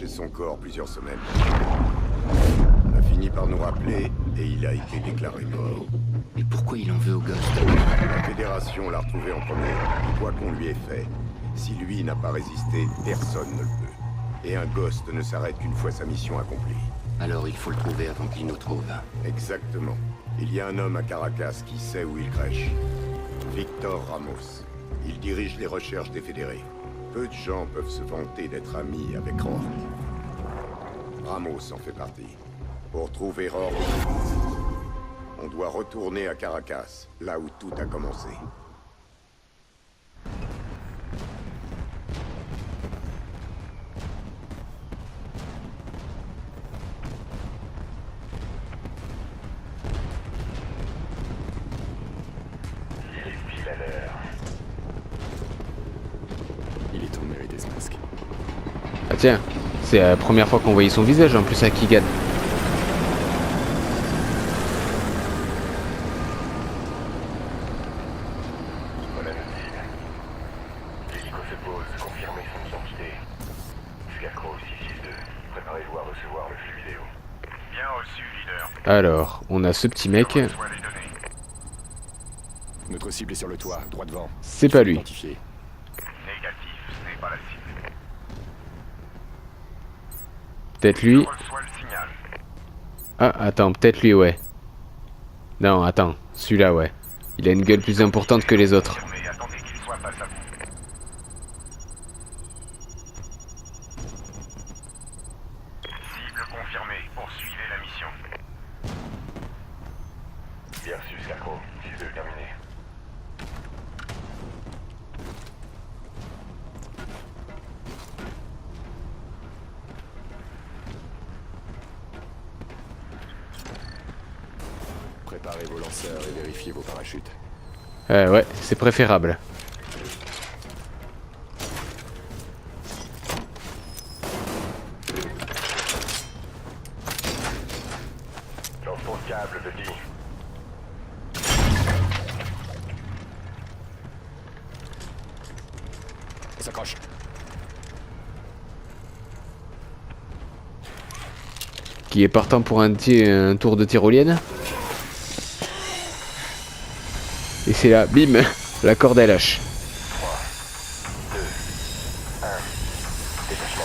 cherché son corps plusieurs semaines. On a fini par nous rappeler et il a été déclaré mort. Et pourquoi il en veut au Ghost? La Fédération l'a retrouvé en premier, quoi qu'on lui ait fait. Si lui n'a pas résisté, personne ne le peut. Et un Ghost ne s'arrête qu'une fois sa mission accomplie. Alors il faut le trouver avant qu'il nous trouve. Exactement. Il y a un homme à Caracas qui sait où il crèche. Victor Ramos. Il dirige les recherches des fédérés. Peu de gens peuvent se vanter d'être amis avec Rourke. Ramos en fait partie. Pour trouver Rourke, on doit retourner à Caracas, là où tout a commencé. Il est temps de mériter ce masque. Ah tiens, c'est la première fois qu'on voyait son visage en plus à Keegan. Voilà notre cible. L'hélico se pose, confirmez son identité. Scarecrow 662, préparez-vous à recevoir le flux vidéo. Bien reçu, leader. Alors, on a ce petit mec. Reçois les données. Notre cible est sur le toit, droit devant. C'est pas lui. Identifié. Négatif, ce n'est pas la cible. Peut-être lui. Je reçois le signal. Ah, attends, peut-être lui, ouais. Non, attends, celui-là, ouais. Il a une gueule plus importante que les autres. Confirmez, attendez qu'il soit face à vous. Cible confirmée, poursuivez la mission. Bien reçu, Scarecrow. 6-2, terminé. Préparez vos lanceurs et vérifiez vos parachutes. Ouais, c'est préférable. Lance ton câble, petit. On s'accroche. Qui est partant pour un tour de tyrolienne. Et c'est là, bim, la corde elle lâche. 3, 2, 1. Détachement.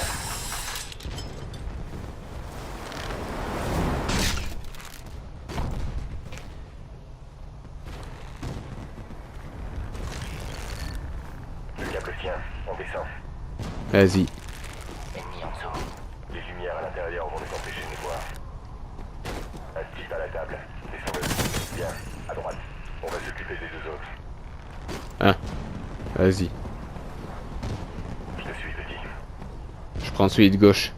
Le câble tient, on descend. Vas-y. Ennemi en dessous. Les lumières à l'intérieur vont nous empêcher de nous voir. Un type à la table. Descends-le. Bien, à droite. On va s'occuper des deux autres. Ah, vas-y. Je te suis, petit. Je prends celui de gauche.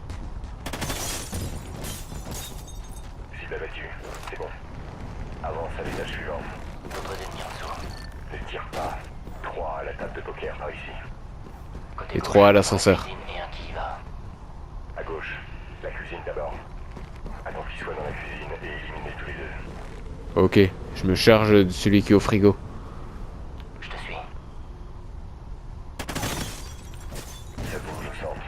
Cible abattue. C'est bon. Avance à l'étage suivant. D'autres ennemis en dessous. Ne tire pas. 3 à la table de poker par ici. Côté Et gauche, 3 à l'ascenseur. cuisine et un qui y va. À gauche. La cuisine d'abord. Attends qu'ils soient dans la cuisine et éliminez tous les deux. Ok, je me charge de celui qui est au frigo. Je te suis. Ça bouge au centre.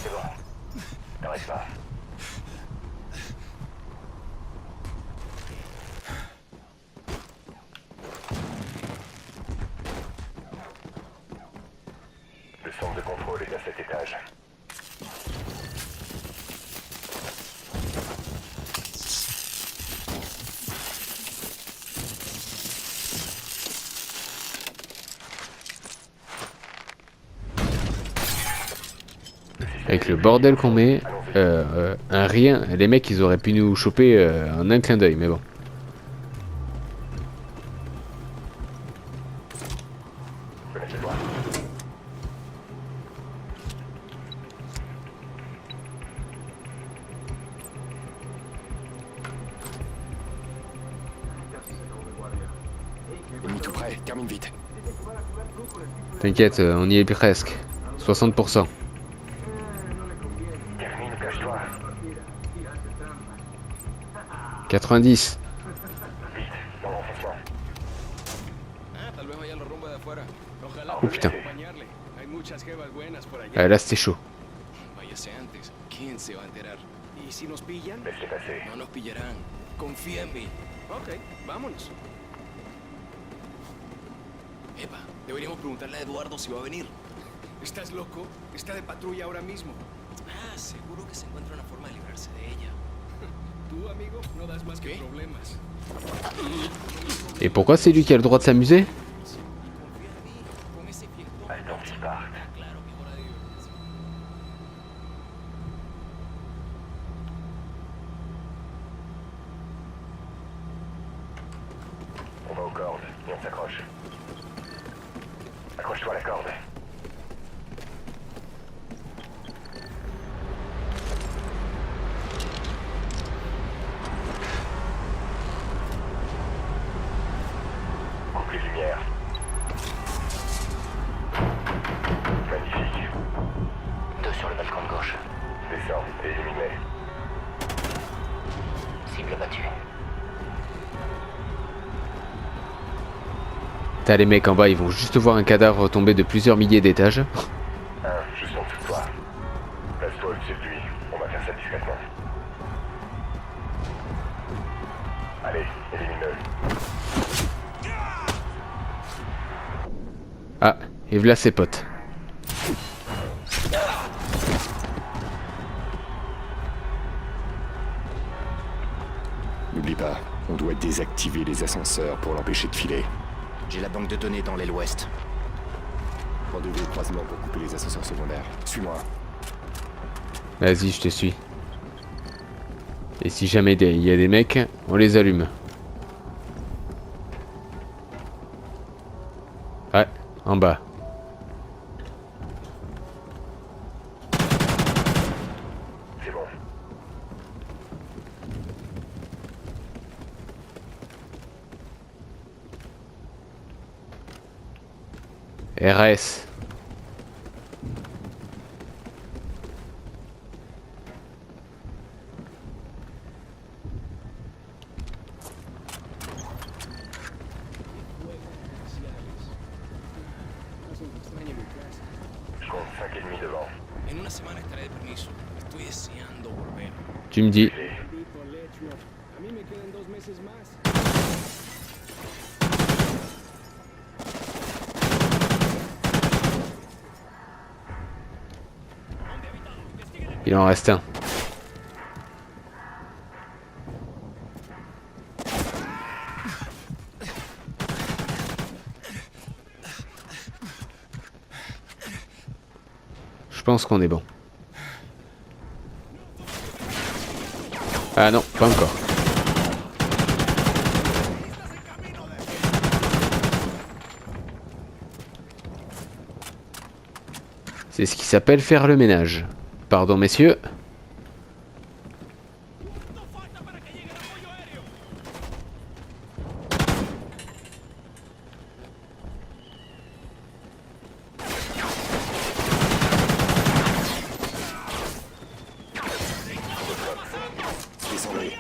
C'est bon. T'arrêtes pas. Le centre de contrôle est à cet étage. Avec le bordel qu'on met, un rien, les mecs ils auraient pu nous choper en un clin d'œil, mais bon. Connaissez-toi. Ennemi tout près, termine vite. T'inquiète, on y est presque. 60%. Termine, cache-toi. 90. Vite, dans l'enfoncement. Oh putain. Hay muchas jevas buenas por allá. Ah, là c'était chaud. Váyase antes. ¿Quién se va a enterar? ¿Y si nos pillan? Laisse-les passer. No nos pillarán. Confía en mí. Ok, vámonos. Eva, deberíamos preguntarle a Eduardo si va a venir. ¿Estás loco? Está de patrulla ahora mismo. Ah, seguro que se encuentra una forma de librarse de ella. Tú, amigo, no das más que problemas. Et pourquoi c'est lui qui a le droit de s'amuser? Confía en mí. Con ese viejo. Attends qu'ils partent. Claro que es hora de divertirse. On va aux cordes et on s'accroche. Accroche-toi à la corde. Coupe les lumières. Magnifique. 2 sur le balcon de gauche. Descends et élimine-les. Cible battue. T'as les mecs en bas, ils vont juste voir un cadavre tomber de plusieurs milliers d'étages. Un, juste en dessous de toi. Place-toi au-dessus de lui. On va faire ça discrètement. Allez, élimine-le. Ah, et voilà ses potes. N'oublie pas, on doit désactiver les ascenseurs pour l'empêcher de filer. J'ai la banque de données dans l'aile ouest. Rendez-vous au croisement pour couper les ascenseurs secondaires. Suis-moi. Vas-y, je te suis. Et si jamais il y a des mecs, on les allume. Ouais, en bas. C'est bon. RS. Je compte 5 ennemis devant. En una semana estaré de permiso. Estoy deseando volver. Tu me dis. A mí me quedan 2 meses más. Il en reste un. Je pense qu'on est bon. Ah non, pas encore. C'est ce qui s'appelle faire le ménage. Pardon, messieurs. Descendez.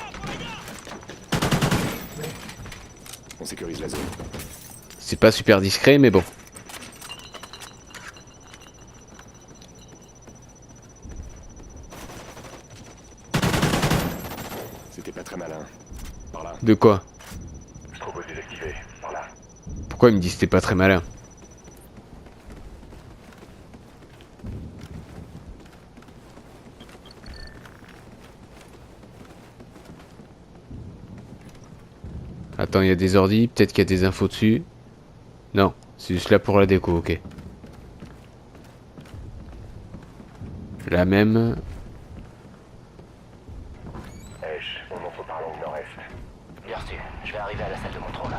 On sécurise la zone. C'est pas super discret, mais bon. C'était pas très malin. Par là. De quoi? Je propose de désactiver. Par là. Pourquoi il me dit que c'était pas très malin? Attends, il y a des ordis, peut-être qu'il y a des infos dessus. Non, c'est juste là pour la déco, ok. La même. Esh, on entre par l'angle nord-est. Bien reçu. Je vais arriver à la salle de contrôle.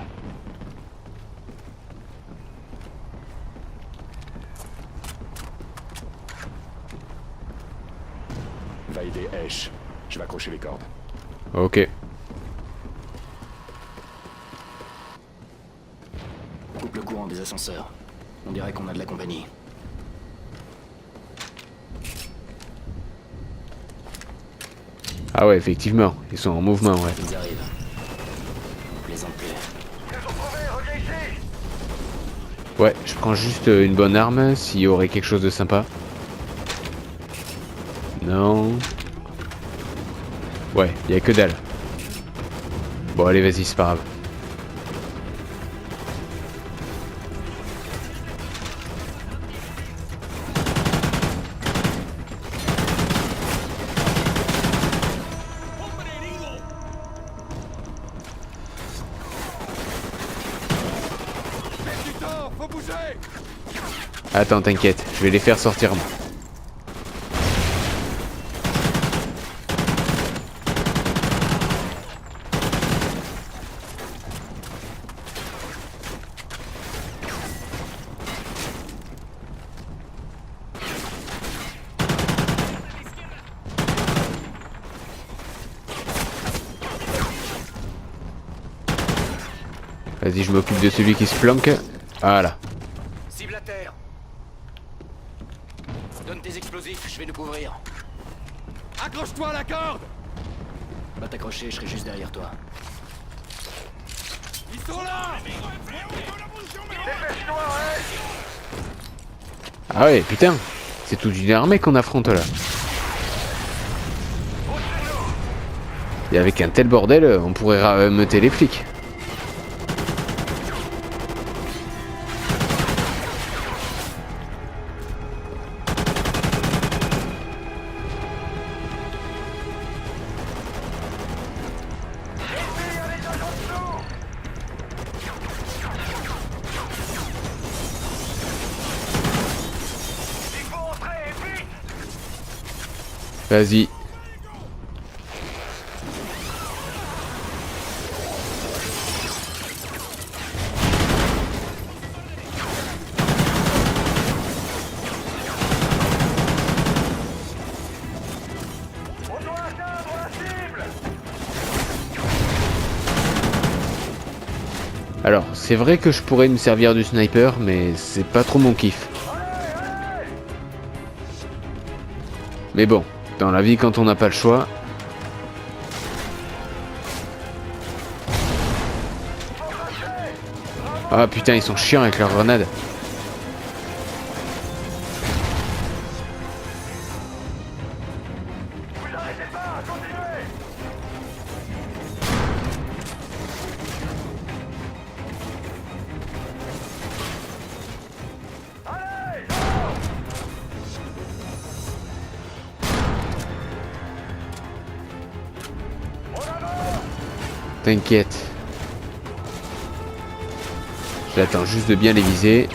Va aider Esh. Je vais accrocher les cordes. Ok. Coupe le courant des ascenseurs. On dirait qu'on a de la compagnie. Ah ouais, effectivement, ils sont en mouvement, ouais. Ils arrivent. Plaisante plus. Ils nous ont trouvés, reviens ici. Ouais, je prends juste une bonne arme, s'il y aurait quelque chose de sympa. Non. Ouais, y a que dalle. Bon, allez, vas-y, c'est pas grave. Faut bouger! Attends, t'inquiète, je vais les faire sortir moi. Vas-y, je m'occupe de celui qui se planque. Voilà. Cible à terre. Donne tes explosifs, je vais nous couvrir. Accroche-toi à la corde! Va t'accrocher, je serai juste derrière toi. Ils sont là! Dépêche-toi, hein. Ah ouais, putain, c'est toute une armée qu'on affronte là. Et avec un tel bordel, on pourrait rameuter les flics. Vas-y. On doit atteindre la cible. Alors, c'est vrai que je pourrais me servir du sniper, mais c'est pas trop mon kiff. Mais bon, dans la vie, quand on n'a pas le choix... Ah putain, ils sont chiants avec leurs grenades. Vous arrêtez pas, continuez. Allez, T'inquiète. J'attends juste de bien les viser.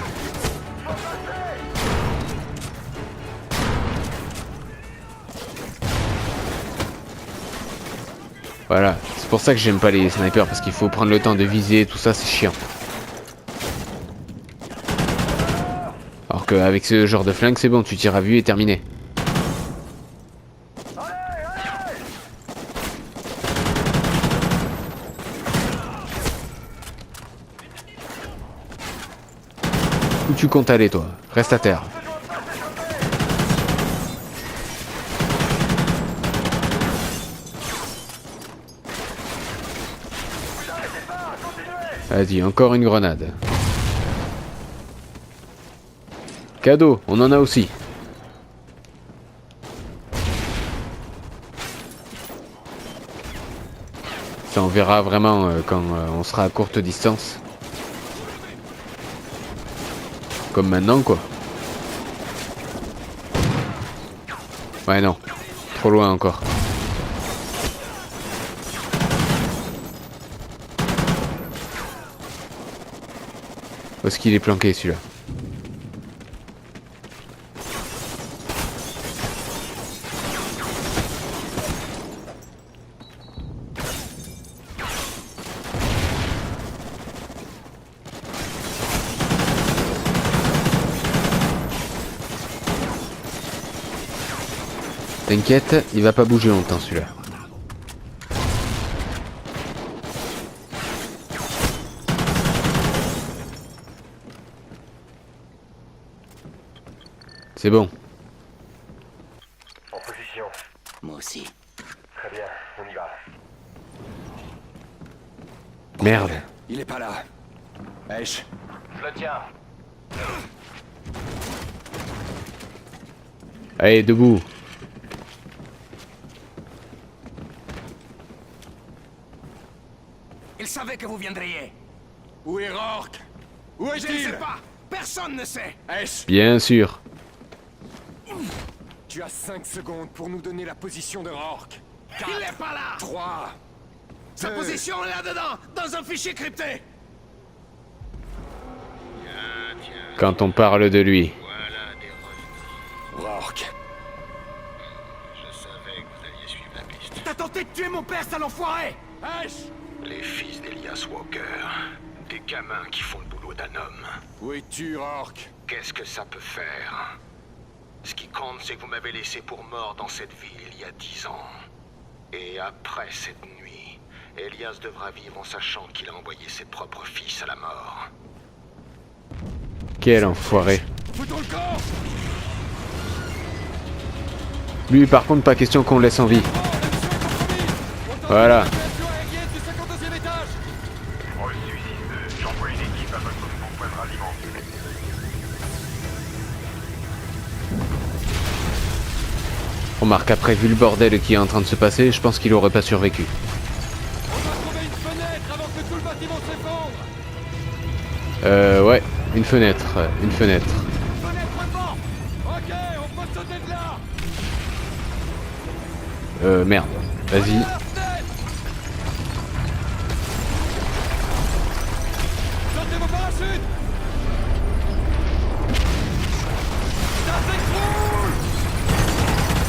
Voilà, c'est pour ça que j'aime pas les snipers, parce qu'il faut prendre le temps de viser, tout ça, c'est chiant. Alors qu'avec ce genre de flingue, c'est bon, tu tires à vue et terminé. Où tu comptes aller, toi? Reste à terre. Vas-y, encore une grenade. Cadeau, on en a aussi. Ça, on verra vraiment quand on sera à courte distance. Comme maintenant, quoi. Ouais, non. Trop loin encore. Où est-ce qu'il est planqué, celui-là? T'inquiète, il va pas bouger longtemps celui-là. C'est bon. En position. Moi aussi. Très bien. Merde. Il est pas là. Ash, Je le tiens. Allez, debout. il savait que vous viendriez. Où est Rourke? Où est-il? Je ne sais pas. Personne ne sait. Ash, Bien sûr. tu as 5 secondes pour nous donner la position de Rourke. Il n'est pas là. 3. Sa position est là-dedans, dans un fichier crypté. Quand on parle de lui. Voilà des revenus. Rourke. Je savais que vous alliez suivre la piste. T'as tenté de tuer mon père, sale enfoiré. Ash. Les fils d'Elias Walker. Des gamins qui font le boulot d'un homme. Où es-tu, Rourke? Qu'est-ce que ça peut faire? Ce qui compte, c'est que vous m'avez laissé pour mort dans cette ville il y a 10 ans. Et après cette nuit, Elias devra vivre en sachant qu'il a envoyé ses propres fils à la mort. Quel enfoiré. Foutons le corps. Lui, par contre, pas question qu'on le laisse en vie. Voilà. Reçu 6-2, j'envoie une équipe à votre point de ralliement. Remarque, après, vu le bordel qui est en train de se passer, je pense qu'il aurait pas survécu. Ouais, une fenêtre, une fenêtre. Merde, vas-y.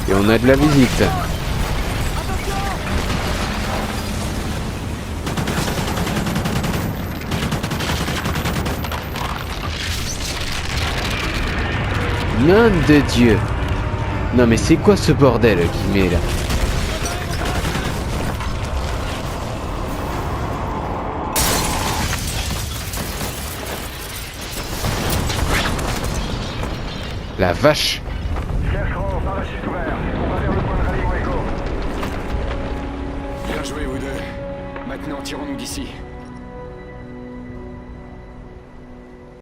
Et on a de la visite. Nom de Dieu. Non mais c'est quoi ce bordel qui met là? La vache. Scarecrow, parachute ouvert. On va vers le point de ralliement Echo. Bien joué, vous deux. Maintenant, tirons-nous d'ici.